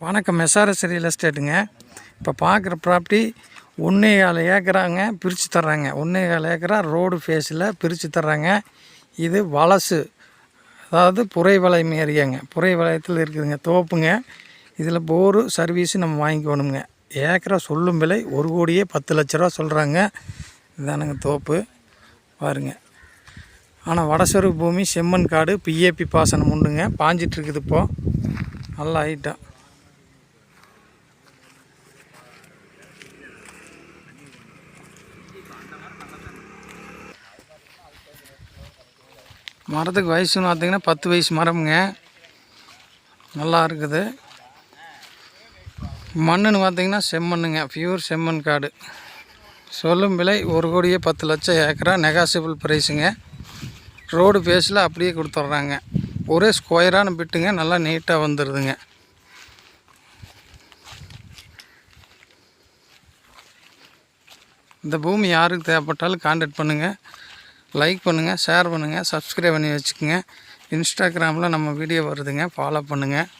வணக்கம். SRS real எஸ்டேட்டுங்க. இப்போ பார்க்குற ப்ராப்பர்ட்டி 1.25 ஏக்கராங்க பிரித்து தர்றாங்க. 1.25 ஏக்கரா ரோடு ஃபேஸில் பிரித்து தர்றாங்க. இது வலசு, அதாவது புரைவளையம் ஏரியாங்க. புரைவளையத்தில் இருக்குதுங்க, தோப்புங்க. இதில் போரு சர்வீஸு நம்ம வாங்கிக்கணுங்க. ஏக்கரா சொல்லும் விலை 1,10,00,000 சொல்கிறாங்க. இதுதானுங்க தோப்பு பாருங்க. ஆனால் வடசொரு பூமி, செம்மண் காடு, பிஏபி பாசனம் உண்டுங்க. பாஞ்சிட்ருக்குது இப்போது. நல்லா ஐட்டம். மரத்துக்கு வயசுன்னு பார்த்திங்கன்னா 10 வயசு மரமுங்க. நல்லா இருக்குது. மண்ணுன்னு பார்த்திங்கன்னா செம்மண்ணுங்க, பியூர் செம்மண் காடு. சொல்லும் விலை 1,10,00,000 ஏக்கரா. நெகாசிபிள் ப்ரைஸுங்க. ரோடு ஃபேஸில் அப்படியே கொடுத்துட்றாங்க. ஒரே ஸ்கொயரான பிட்டுங்க, நல்லா நீட்டாக வந்துடுதுங்க. இந்த பூமி யாருக்கு தேவைப்பட்டாலும் கான்டாக்ட் பண்ணுங்கள். லைக் பண்ணுங்கள், ஷேர் பண்ணுங்கள், சப்ஸ்கிரைப் பண்ணி வச்சுக்கோங்க. இன்ஸ்டாகிராமில் நம்ம வீடியோ வருதுங்க, ஃபாலோ பண்ணுங்கள்.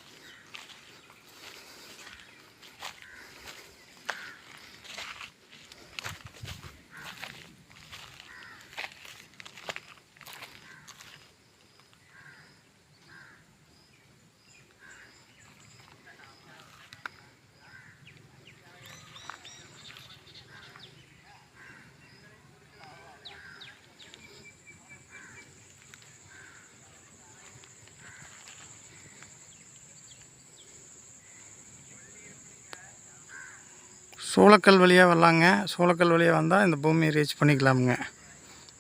சூளக்கல் வழியாக வரலாங்க. சூளக்கல் வழியாக வந்தால் இந்த பூமியை ரீச் பண்ணிக்கலாமுங்க.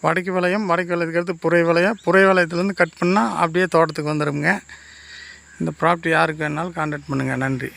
வடக்கு வளையத்துக்கு அடுத்து புரை வளையத்துலேருந்து கட் பண்ணால் அப்படியே தோட்டத்துக்கு வந்துடுங்க. இந்த ப்ராப்பர்ட்டி யாருக்கு வேணாலும் கான்டாக்ட் பண்ணுங்கள். நன்றி.